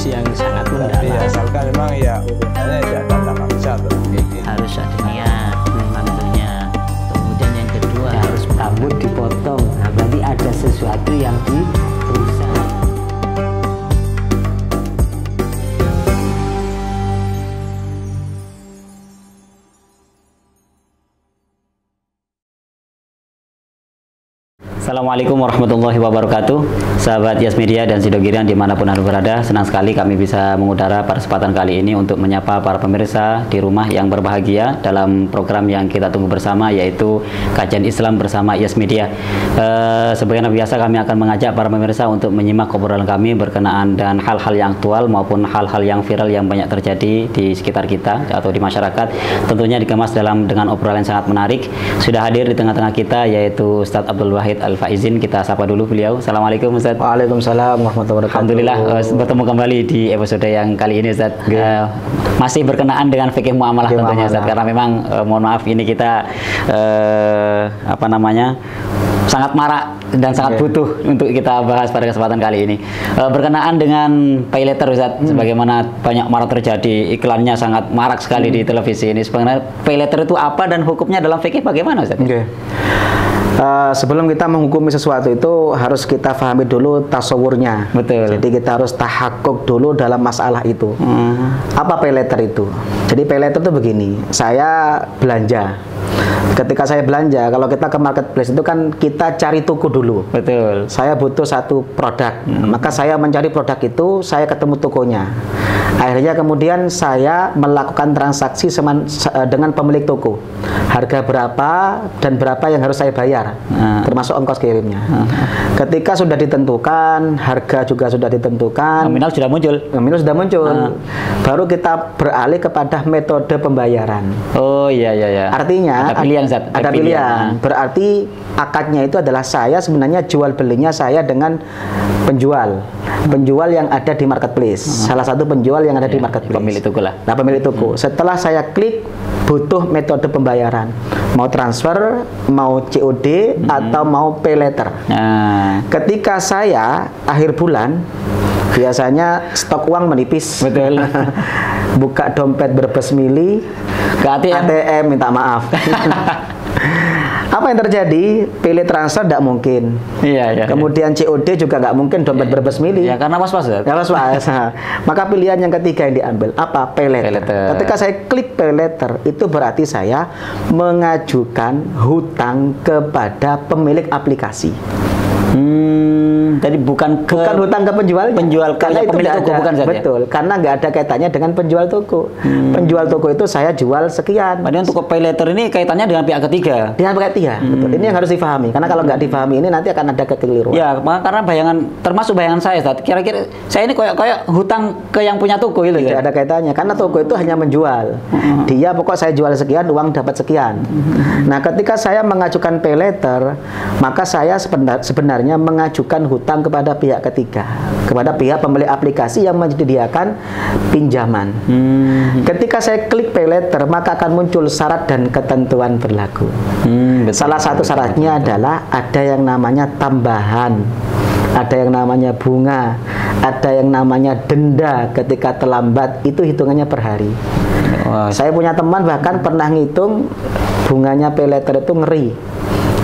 yang sangat Tapi mendalam. asalkan memang ya urutannya ya tanda maksa tuh. Harus ada niat tentunya. Kemudian yang kedua Harus rambut dipotong. Nah, berarti ada sesuatu yang dirusak. Assalamualaikum warahmatullahi wabarakatuh. Sahabat Yas Media dan Sidogirian dimanapun Anda berada, senang sekali kami bisa mengudara pada kesempatan kali ini untuk menyapa para pemirsa di rumah yang berbahagia dalam program yang kita tunggu bersama, yaitu Kajian Islam bersama Yas Media. Sebagaimana biasa kami akan mengajak para pemirsa untuk menyimak obrolan kami berkenaan dengan hal-hal yang aktual maupun hal-hal yang viral yang banyak terjadi di sekitar kita atau di masyarakat. Tentunya dikemas dengan obrolan yang sangat menarik. Sudah hadir di tengah-tengah kita yaitu Ustadz Abdul Wahid Al-Faizin. Kita sapa dulu beliau. Assalamualaikum Ustaz. Waalaikumsalam warahmatullahi wabarakatuh. Alhamdulillah bertemu kembali di episode yang kali ini Ustaz. Masih berkenaan dengan fikih muamalah tentunya Ustaz, karena memang mohon maaf ini kita sangat marak dan sangat butuh untuk kita bahas pada kesempatan kali ini. Berkenaan dengan pay letter Ustaz, sebagaimana banyak marak terjadi, iklannya sangat marak sekali di televisi ini. Sebenarnya pay letter itu apa dan hukumnya dalam fikih bagaimana Ustaz? Sebelum kita menghukumi sesuatu itu harus kita pahami dulu tasawurnya. Betul. Jadi kita harus tahakkuk dulu dalam masalah itu. Apa pay letter itu? Jadi pay letter itu begini, saya belanja. Ketika saya belanja, kalau kita ke marketplace itu kan kita cari toko dulu. Betul. Saya butuh satu produk, maka saya mencari produk itu, saya ketemu tokonya. Akhirnya kemudian saya melakukan transaksi dengan pemilik toko. Harga berapa dan berapa yang harus saya bayar, termasuk ongkos kirimnya. Ketika sudah ditentukan, harga juga sudah ditentukan, Nominal sudah muncul. Nominal sudah muncul. Baru kita beralih kepada metode pembayaran. Oh iya. Artinya ada pilihan Zat. Ada pilihan. Berarti akadnya itu adalah saya sebenarnya jual belinya saya dengan penjual yang ada di marketplace. Salah satu penjual yang ada di marketplace. Pemilik toko lah. Nah, pemilik toko. Setelah saya klik, butuh metode pembayaran. Mau transfer, mau COD, atau mau pay letter. Ketika saya akhir bulan, biasanya stok uang menipis. Betul. Buka dompet berbes mili, ke ATM minta maaf. Apa yang terjadi? Pilih transfer tidak mungkin. Iya. Kemudian COD juga nggak mungkin, dompet berbes mili. Ya, karena was-was ya. Was-was. Maka pilihan yang ketiga yang diambil apa? Pay letter. Ketika saya klik pay letter, itu berarti saya mengajukan hutang kepada pemilik aplikasi. Jadi bukan hutang ke penjual, karena itu pemilik toko bukan saja. Betul, karena nggak ada kaitannya dengan penjual toko. Penjual toko itu saya jual sekian. Padahal untuk pay letter ini kaitannya dengan pihak ketiga. Dengan pihak ketiga, betul. Ini yang harus difahami. Karena kalau nggak difahami ini nanti akan ada kekeliruan. Ya, karena termasuk bayangan saya, kira-kira saya ini kayak hutang ke yang punya toko itu. Tidak ada kaitannya, karena toko itu hanya menjual. Dia pokok saya jual sekian, uang dapat sekian. Nah, ketika saya mengajukan pay letter, maka saya sebenarnya mengajukan hutang kepada pihak ketiga, kepada pihak pemilik aplikasi yang menyediakan pinjaman. Ketika saya klik pay letter, maka akan muncul syarat dan ketentuan berlaku. Salah satu syaratnya adalah ada yang namanya tambahan, ada yang namanya bunga, ada yang namanya denda ketika terlambat, itu hitungannya per hari. Saya punya teman bahkan pernah ngitung bunganya pay letter itu ngeri.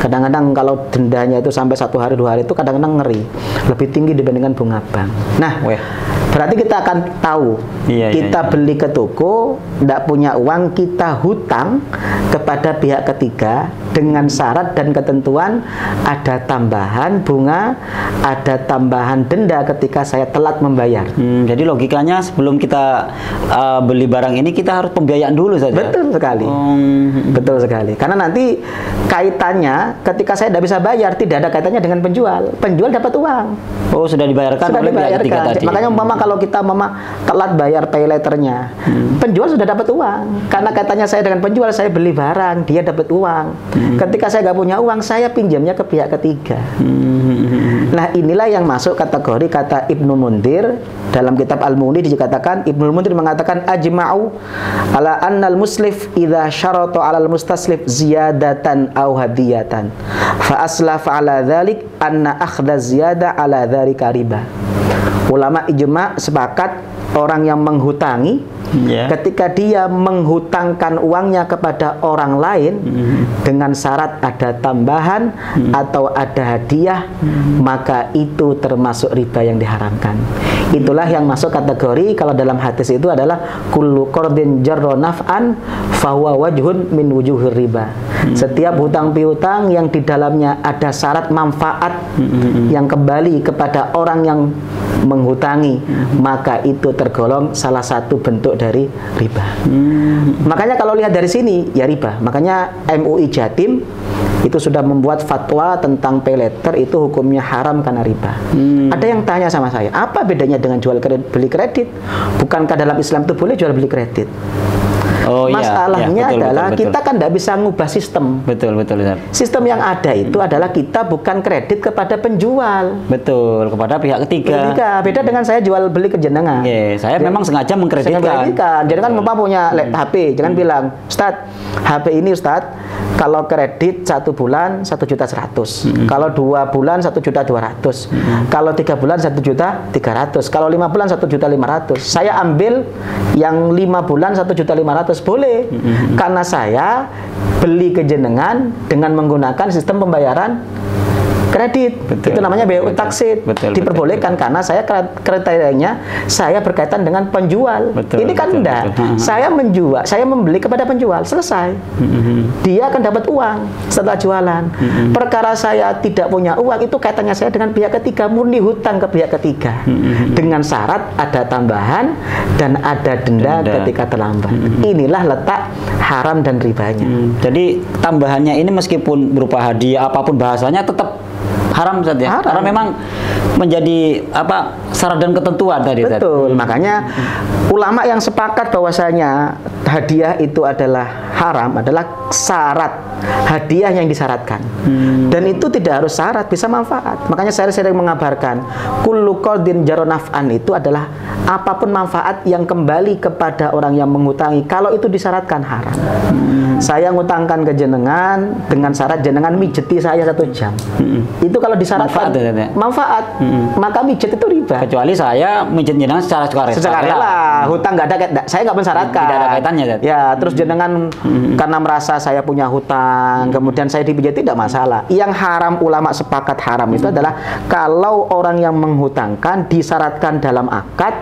Kadang-kadang kalau dendanya itu sampai 1 hari 2 hari itu kadang-kadang ngeri, lebih tinggi dibandingkan bunga bank. Nah, berarti kita akan tahu, kita beli ke toko, tidak punya uang, kita hutang kepada pihak ketiga dengan syarat dan ketentuan ada tambahan bunga, ada tambahan denda ketika saya telat membayar. Jadi logikanya sebelum kita beli barang ini kita harus pembiayaan dulu saja. Betul sekali. Betul sekali. Karena nanti kaitannya ketika saya tidak bisa bayar, tidak ada kaitannya dengan penjual. Penjual dapat uang. Oh, sudah dibayarkan oleh pihak ketiga tadi. Makanya kalau kita telat bayar pay letternya, penjual sudah dapat uang. Karena kaitannya saya dengan penjual, saya beli barang, dia dapat uang. Ketika saya nggak punya uang, saya pinjamnya ke pihak ketiga. Nah, inilah yang masuk kategori kata Ibnu Mundir dalam kitab Al-Mughni. Dikatakan Ibnu Mundir mengatakan ajma'u ala annal muslif idza syarata 'alal mustaslif ziyadatan aw hadiyatan fa aslafa 'ala dzalik anna akhdha ziyada 'ala dzalika riba. Ulama ijma sepakat orang yang menghutangi ketika dia menghutangkan uangnya kepada orang lain dengan syarat ada tambahan atau ada hadiah, maka itu termasuk riba yang diharamkan. Itulah yang masuk kategori kalau dalam hadis itu adalah kullu qardin jarra naf'an fahuwa wajhun min wujuhir riba. Setiap hutang piutang yang di dalamnya ada syarat manfaat yang kembali kepada orang yang menghutangi, maka itu tergolong salah satu bentuk dari riba. Makanya kalau lihat dari sini ya riba. Makanya MUI Jatim itu sudah membuat fatwa tentang pay letter itu hukumnya haram karena riba. Ada yang tanya sama saya, apa bedanya dengan jual kredit, beli kredit? Bukankah dalam Islam itu boleh jual beli kredit? Masalahnya adalah kita kan tidak bisa ngubah sistem. Betul. Sistem yang ada itu adalah kita bukan kredit kepada penjual. Betul, kepada pihak ketiga. Beda dengan saya jual beli ke jenengan. Saya memang sengaja mengkreditkan. Jadi kan Bapak punya HP, jangan bilang, Ustadz, HP ini Ustadz, kalau kredit 1 bulan 1.100.000, kalau 2 bulan 1.200.000, kalau 3 bulan 1.300.000, kalau 5 bulan 1.500.000. Saya ambil yang 5 bulan 1.500.000 boleh, karena saya beli ke jenengan dengan menggunakan sistem pembayaran kredit. Itu namanya BU taksid. Diperbolehkan karena saya kriterianya saya berkaitan dengan penjual. Ini kan enggak. Saya menjual, saya membeli kepada penjual, selesai. Dia akan dapat uang setelah jualan. Perkara saya tidak punya uang itu kaitannya saya dengan pihak ketiga, murni hutang ke pihak ketiga. Dengan syarat ada tambahan dan ada denda ketika terlambat. Inilah letak haram dan ribanya. Jadi tambahannya ini meskipun berupa hadiah apapun bahasanya tetap haram saja. Karena memang menjadi syarat dan ketentuan tadi. Betul. Makanya ulama yang sepakat bahwasanya hadiah itu adalah haram adalah syarat hadiah yang disyaratkan. Dan itu tidak harus syarat, bisa manfaat. Makanya saya sering mengabarkan kullu qardin jarra naf'an itu adalah apapun manfaat yang kembali kepada orang yang menghutangi. Kalau itu disyaratkan haram. Saya ngutangkan ke jenengan dengan syarat jenengan mijeti saya 1 jam. Itu kalau disyaratkan manfaat, maka mijet itu riba. Kecuali saya mijet jenengan secara sukarela. Hutang nggak ada, saya nggak mensyaratkan. Tidak ada kaitannya. Ya, terus jenengan karena merasa saya punya hutang, kemudian saya dipijeti, tidak masalah. Yang haram ulama sepakat haram itu adalah kalau orang yang menghutangkan disyaratkan dalam akad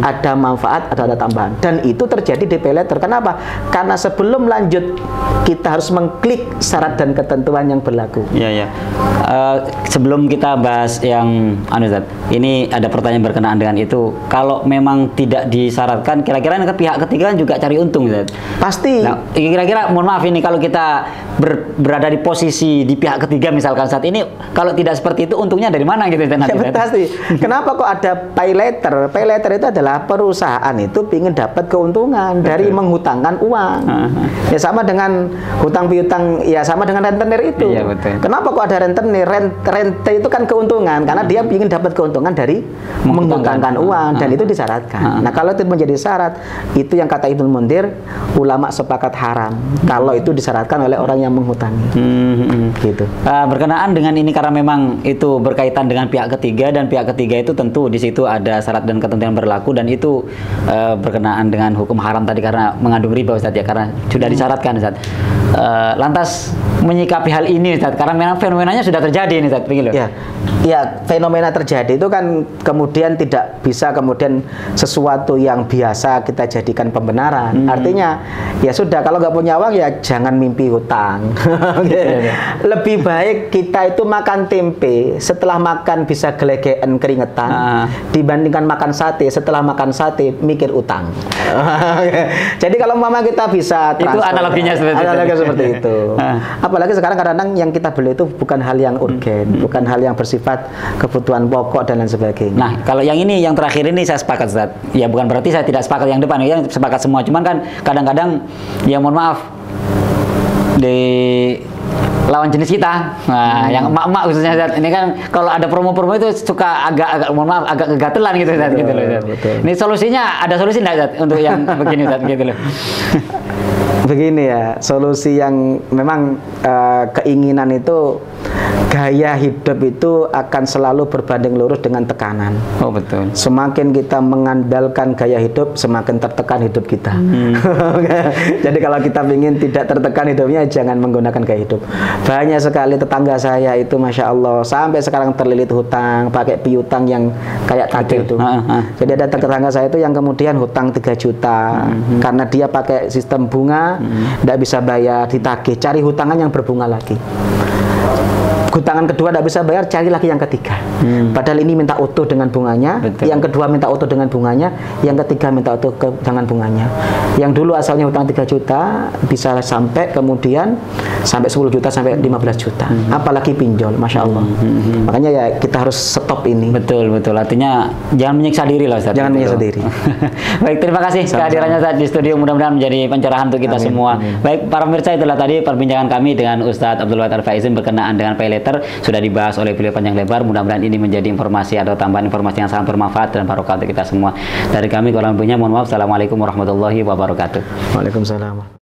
ada manfaat, ada tambahan, dan itu terjadi di pay letter. Kenapa? Karena sebelum lanjut kita harus mengklik syarat dan ketentuan yang berlaku. Sebelum kita bahas yang ini ada pertanyaan berkenaan dengan itu. Kalau memang tidak disyaratkan, kira-kira pihak ketiga juga cari untung, Ustaz? Pasti. Nah, kira-kira mohon maaf ini kalau kita berada di posisi di pihak ketiga misalkan saat ini, kalau tidak seperti itu untungnya dari mana gitu? Pasti. Kenapa kok ada pay letter? Pay letter itu adalah perusahaan itu ingin dapat keuntungan dari menghutangkan uang. Ya sama dengan hutang piutang, ya sama dengan rentenir itu. Kenapa kok ada rentenir? Rente itu kan keuntungan karena dia ingin dapat keuntungan dari menghutangkan uang, dan itu disyaratkan. Nah, kalau itu menjadi syarat, itu yang kata Ibnu Mundir, ulama sepakat haram kalau itu disyaratkan oleh orang yang menghutangi. Gitu. Berkenaan dengan ini karena memang itu berkaitan dengan pihak ketiga, dan pihak ketiga itu tentu di situ ada syarat dan ketentuan berlaku, dan itu berkenaan dengan hukum haram tadi karena mengandung riba, Ustaz, ya, karena sudah disyaratkan, Ustaz. Lantas menyikapi hal ini, Ustaz, karena memang fenomenanya sudah terjadi ini, Ustaz, ya, fenomena terjadi itu kan kemudian tidak bisa kemudian sesuatu yang biasa kita jadikan pembenaran. Artinya ya sudah, kalau nggak punya uang ya jangan mimpi hutang. Lebih baik kita itu makan tempe, setelah makan bisa gelegean keringetan, dibandingkan makan sate, setelah makan sate mikir utang. Jadi kalau mama kita bisa transfer, itu analoginya seperti itu. Apalagi sekarang kadang-kadang yang kita beli itu bukan hal yang urgen, bukan hal yang bersifat kebutuhan pokok dan lain sebagainya. Nah, kalau yang ini, yang terakhir ini saya sepakat, Ustaz. Ya bukan berarti saya tidak sepakat yang depan, ya sepakat semua. Cuman kan kadang-kadang ya mohon maaf di lawan jenis kita, yang emak-emak khususnya, Ustaz. Ini kan kalau ada promo-promo itu suka agak mohon maaf agak kegatelan gitu, Ustaz, gitu loh, Ustaz. Ini solusinya, ada solusi enggak, Ustaz, untuk yang begini, Ustaz, gitu loh. Begini ya, solusi yang memang keinginan itu gaya hidup itu akan selalu berbanding lurus dengan tekanan. Oh betul. Semakin kita mengandalkan gaya hidup, semakin tertekan hidup kita. Jadi kalau kita ingin tidak tertekan hidupnya, jangan menggunakan gaya hidup. Banyak sekali tetangga saya itu, Masya Allah, sampai sekarang terlilit hutang, pakai piutang yang kayak tadi itu. Jadi ada tetangga saya itu yang kemudian hutang 3 juta, karena dia pakai sistem bunga, tidak bisa bayar, ditagih, cari hutangan yang berbunga lagi. Hutangan kedua tidak bisa bayar, cari lagi yang ketiga. Padahal ini minta utuh dengan bunganya, yang kedua minta utuh dengan bunganya, yang ketiga minta utuh dengan bunganya. Yang dulu asalnya hutang 3 juta, bisa sampai kemudian sampai 10 juta, sampai 15 juta. Apalagi pinjol, Masya Allah. Makanya ya kita harus stop ini. Betul, betul. Artinya jangan menyiksa diri lah, Ustaz. Jangan menyiksa diri. Baik, terima kasih kehadirannya Ustaz di studio. Mudah-mudahan menjadi pencerahan untuk kita semua. Baik, para pemirsa, itulah tadi perbincangan kami dengan Ustadz Abdul Wahid Al-Faizin berkenaan dengan pay letter. Sudah dibahas oleh beliau panjang lebar. Mudah-mudahan ini menjadi informasi atau tambahan informasi yang sangat bermanfaat dan barokah untuk kita semua. Dari kami kurang lebihnya mohon maaf. Assalamualaikum warahmatullahi wabarakatuh. Waalaikumsalam.